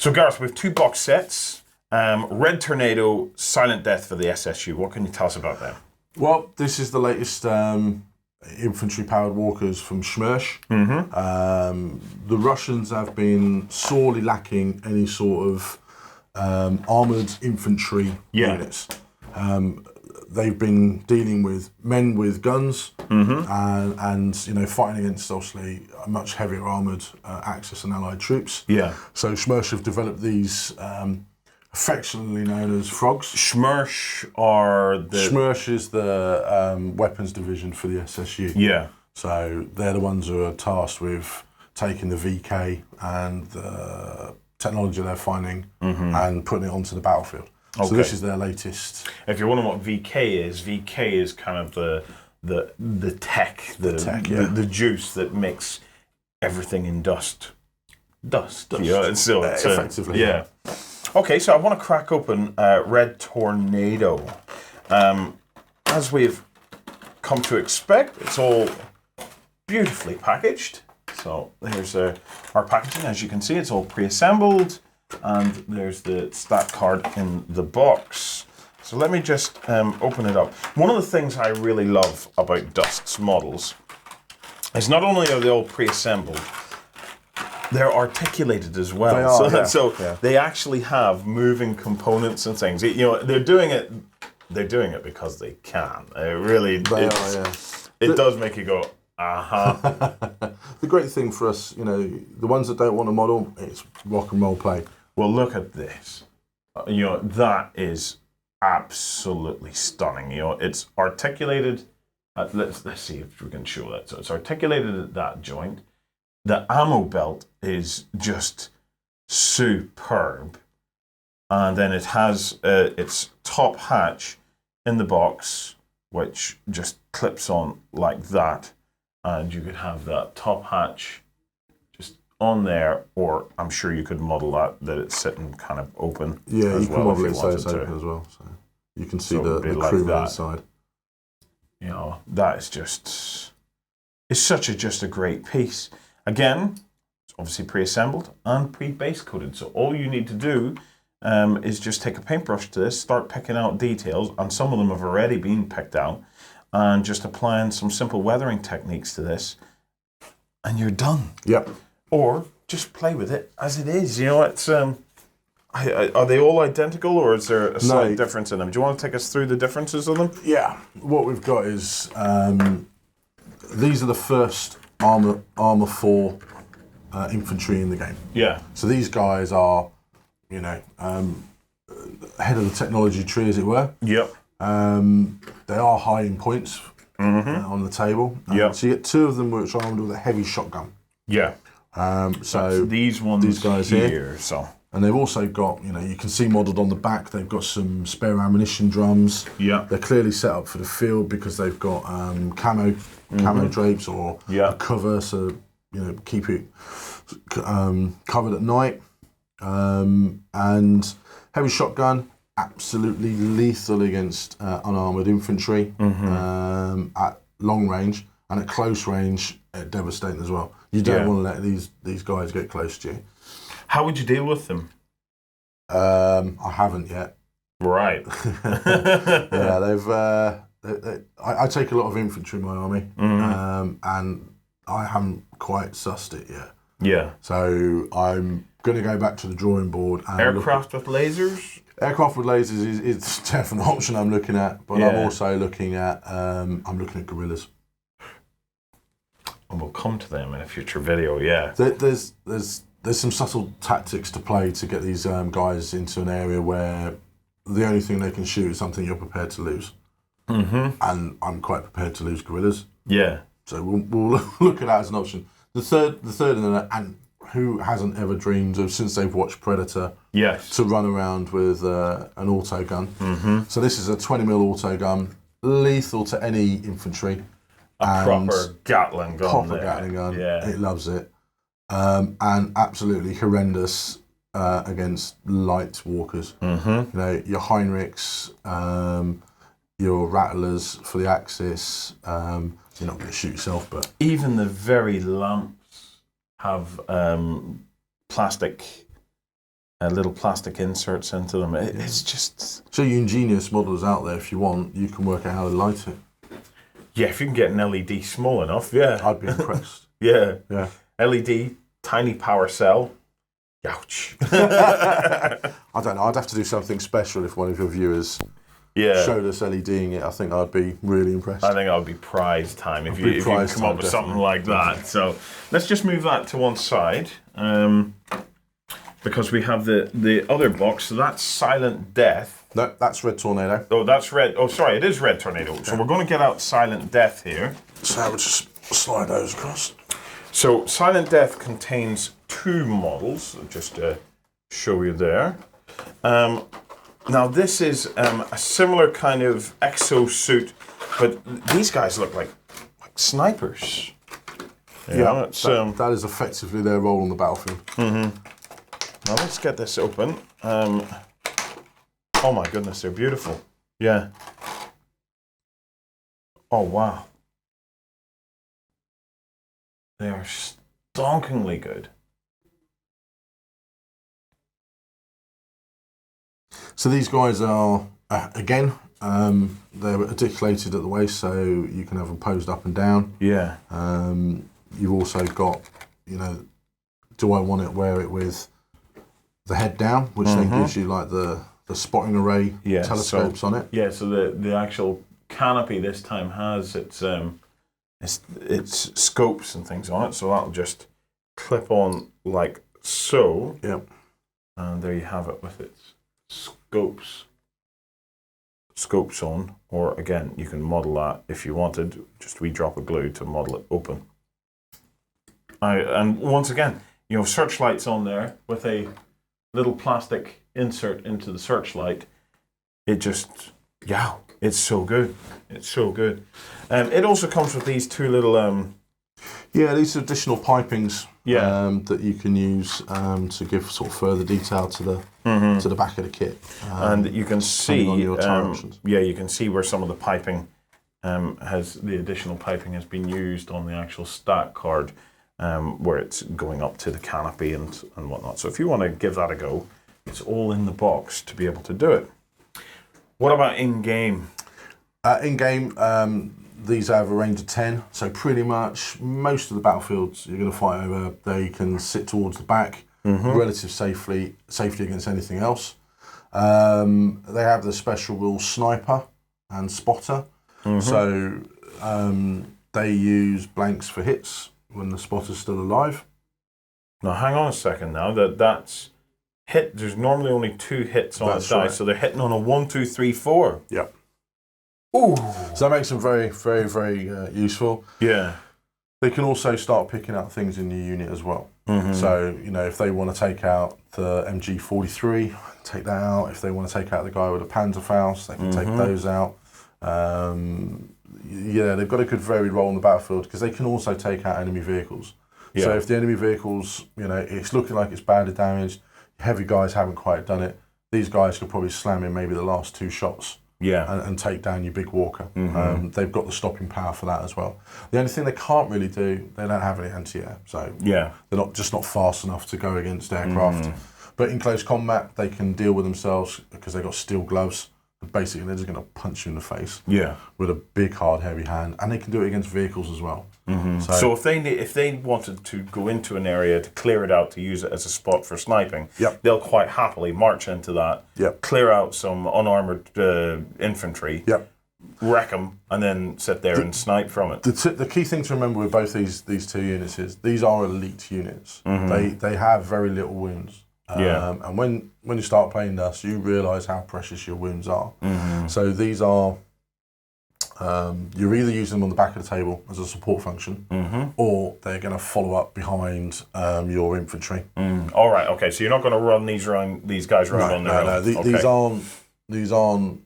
So Gareth, we have 2 box sets. Red Tornado, Silent Death for the SSU. What can you tell us about them? Well, this is the latest infantry-powered walkers from Schmersh. The Russians have been sorely lacking any sort of armoured infantry units. They've been dealing with men with guns and fighting against obviously much heavier armoured Axis and Allied troops. Yeah. So Schmersh have developed these affectionately known as frogs. Schmersh is the weapons division for the SSU. Yeah. So they're the ones who are tasked with taking the VK and the technology they're finding and putting it onto the battlefield. Okay. So this is their latest. If you're wondering what VK is kind of the tech, the juice that makes everything in dust. Yeah, so effectively. Yeah. Okay, so I want to crack open Red Tornado. As we've come to expect, it's all beautifully packaged. So here's our packaging. As you can see, it's all pre-assembled. And there's the stat card in the box. So let me just open it up. One of the things I really love about Dust's models is not only are they all pre-assembled, they're articulated as well. They are, they actually have moving components and things. They're doing it because they can. It does make you go, aha. The great thing for us, the ones that don't want to model, it's rock and roll play. Well, look at this. That is absolutely stunning. It's articulated. Let's see if we can show that. So it's articulated at that joint. The ammo belt is just superb. And then it has its top hatch in the box, which just clips on like that. And you could have that top hatch just on there, or I'm sure you could model that it's sitting kind of open. Yeah, as you can model it so it's open as well. So you can see the crew inside. That is just, it's just a great piece. Again, it's obviously pre-assembled and pre-base coated. So all you need to do is just take a paintbrush to this, start picking out details, and some of them have already been picked out, and just applying some simple weathering techniques to this, and you're done. Yep. Or just play with it as it is. It's are they all identical, or is there a slight difference in them? Do you want to take us through the differences of them? Yeah. What we've got is these are the first Armour 4 infantry in the game. Yeah. So these guys are, ahead of the technology tree, as it were. Yep. They are high in points on the table. Yep. So you get 2 of them which are armed with a heavy shotgun. Yeah. So these guys here. So. And they've also got, you can see modelled on the back, they've got some spare ammunition drums. Yeah. They're clearly set up for the field because they've got camo drapes or a cover, so keep it covered at night. And heavy shotgun, absolutely lethal against unarmoured infantry at long range, and at close range, devastating as well. You don't want to let these guys get close to you. How would you deal with them? I haven't yet. Right. Yeah, I take a lot of infantry in my army, and I haven't quite sussed it yet. Yeah. So I'm going to go back to the drawing board. And aircraft with lasers? Aircraft with lasers is definitely an option I'm looking at, but I'm also looking at guerrillas. And we'll come to them in a future video. Yeah. There's some subtle tactics to play to get these guys into an area where the only thing they can shoot is something you're prepared to lose. And I'm quite prepared to lose guerrillas. Yeah. So we'll look at that as an option. The third in that, and who hasn't ever dreamed of, since they've watched Predator, to run around with an auto gun. So this is a 20mm auto gun, lethal to any infantry. A proper Gatling gun. Gatling gun. Yeah. It loves it. And absolutely horrendous against light walkers. Your Heinrichs, your Rattlers for the Axis. You're not going to shoot yourself, but even the very lamps have plastic little plastic inserts into them. It's just... So you ingenious modelers out there, if you want, you can work out how to light it. Yeah, if you can get an LED small enough, yeah. I'd be impressed. Yeah. Yeah. LED, tiny power cell. Ouch. I don't know. I'd have to do something special if one of your viewers showed us LEDing it. I think I'd be really impressed. I think that would be prize time if you come up with something like that. So let's just move that to one side because we have the other box. So that's Silent Death. No, that's Red Tornado. Oh, that's Red. Oh, sorry, it is Red Tornado. So we're going to get out Silent Death here. So we'll just slide those across. So Silent Death contains 2 models, just to show you there. Now this is a similar kind of exosuit, but these guys look like snipers. Yeah, that is effectively their role on the battlefield. Now let's get this open. Oh my goodness, they're beautiful. Yeah. Oh wow. They are stonkingly good. So these guys are, again, they're articulated at the waist, so you can have them posed up and down. Yeah. You've also got, do I want it, wear it with the head down, which then gives you like the spotting array telescopes on it. Yeah, so the actual canopy this time has its scopes and things on it, so that'll just clip on like so. Yep. And there you have it with its scopes on, or again, you can model that if you wanted, just wee drop of glue to model it open. And once again, searchlights on there with a little plastic insert into the searchlight. It just, it's so good. It's so good. It also comes with these 2 little... these are additional pipings that you can use to give sort of further detail to the back of the kit. And you can see, your tire options. You can see where some of the piping the additional piping has been used on the actual stack card, where it's going up to the canopy and whatnot. So if you want to give that a go, it's all in the box to be able to do it. What about in-game? In-game, these have a range of 10, so pretty much most of the battlefields you're going to fight over, they can sit towards the back, relative safety against anything else. They have the special rule sniper and spotter, so they use blanks for hits when the spotter's still alive. Now hang on a second now, that's hit, there's normally only 2 hits on the die, so they're hitting on a 1, 2, 3, 4. Yep. Ooh. So that makes them very, very, very useful. Yeah. They can also start picking up things in your unit as well. So, if they want to take out the MG43, take that out. If they want to take out the guy with a Panzerfaust, they can take those out. They've got a good varied role on the battlefield because they can also take out enemy vehicles. Yeah. So if the enemy vehicles, it's looking like it's badly damaged, heavy guys haven't quite done it, these guys could probably slam in maybe the last 2 shots. Yeah, and take down your big walker. They've got the stopping power for that as well. The only thing they can't really do, they don't have any anti-air, so they're not fast enough to go against aircraft. But in close combat, they can deal with themselves because they've got steel gloves. Basically, they're just going to punch you in the face with a big, hard, heavy hand, and they can do it against vehicles as well. So if they wanted to go into an area to clear it out to use it as a spot for sniping, they'll quite happily march into that, clear out some unarmored infantry, wreck them, and then sit there and snipe from it. The key thing to remember with both these 2 units is these are elite units. They have very little wounds. And when you start playing this, you realise how precious your wounds are. So these are, you're either using them on the back of the table as a support function, or they're going to follow up behind your infantry. All right, okay. So you're not going to run these guys around on their own. No. These aren't,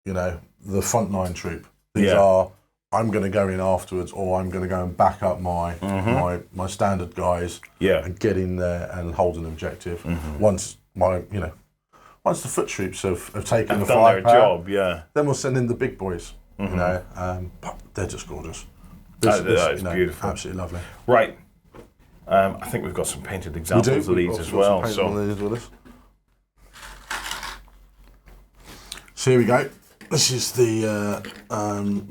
the frontline troop. These are, I'm going to go in afterwards, or I'm going to go and back up my standard guys and get in there and hold an objective. Once once the foot troops have taken the firepower, then we'll send in the big boys. But they're just gorgeous. That is beautiful, absolutely lovely. Right, I think we've got some painted examples of these as well. So So here we go. This is the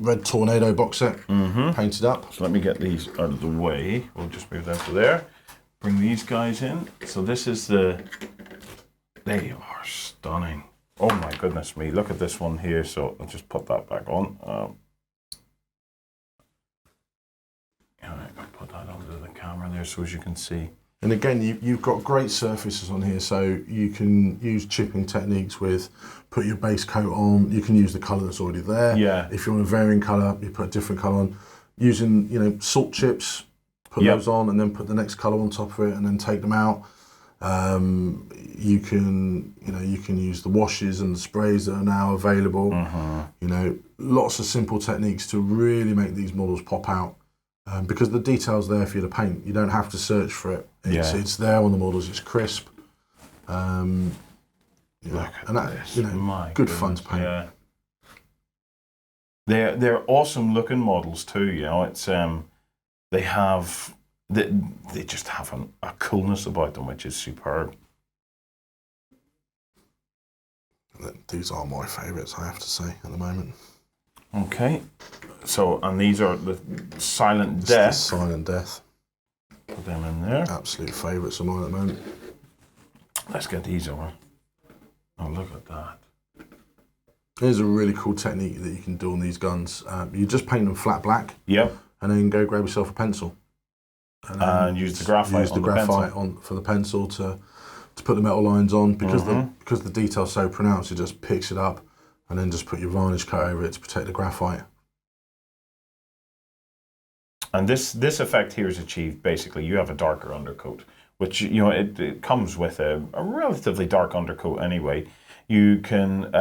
Red Tornado box set, painted up. So let me get these out of the way. We'll just move them to there. Bring these guys in. So this is the... They are stunning. Oh my goodness me. Look at this one here. So I'll just put that back on. All right, I'll put that under the camera there so as you can see. And again, you've got great surfaces on here, so you can use chipping techniques with put your base coat on. You can use the colour that's already there. Yeah. If you want a varying colour, you put a different colour on. Using, you know, salt chips, put those on, and then put the next colour on top of it, and then take them out. You can use the washes and the sprays that are now available. You know, lots of simple techniques to really make these models pop out. Because the detail's there for you to paint. You don't have to search for it. It's there on the models. It's crisp. Look at this. You know, my good goodness, fun to paint. Yeah. They're awesome looking models too. You know, it's they just have a coolness about them which is superb. These are my favourites, I have to say, at the moment. Okay, so, and these are the Silent It's Death. the Silent Death. Put them in there. Absolute favourites of mine at the moment. Let's get these over. Oh, look at that. Here's a really cool technique that you can do on these guns. You just paint them flat black. Yep. And then go grab yourself a pencil. And use the graphite on the pencil. For the pencil to put the metal lines on. Because the detail's so pronounced, it just picks it up. And then just put your varnish coat over it to protect the graphite. And this effect here is achieved basically. You have a darker undercoat, which, you know, it comes with a relatively dark undercoat anyway. You can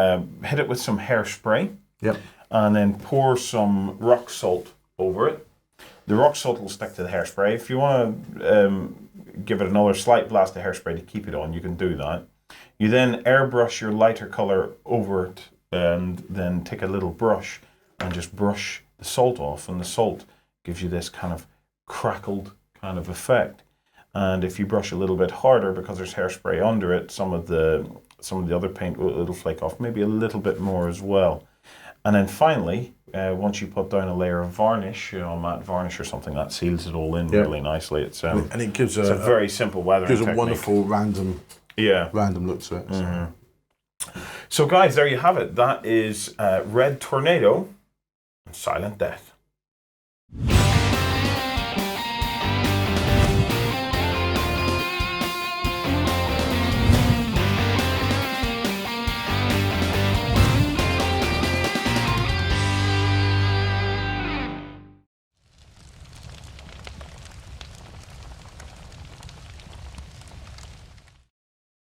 hit it with some hairspray. Yep. And then pour some rock salt over it. The rock salt will stick to the hairspray. If you want to give it another slight blast of hairspray to keep it on, you can do that. You then airbrush your lighter color over it, and then take a little brush and just brush the salt off, and the salt gives you this kind of crackled kind of effect. And if you brush a little bit harder, because there's hairspray under it, some of the other paint will flake off, maybe a little bit more as well. And then finally, once you put down a layer of varnish, you know, matte varnish or something, that seals it all in really nicely. It's and it gives a very simple weathering gives technique. a wonderful random look to it. So. So guys, there you have it. That is Red Tornado and Silent Death.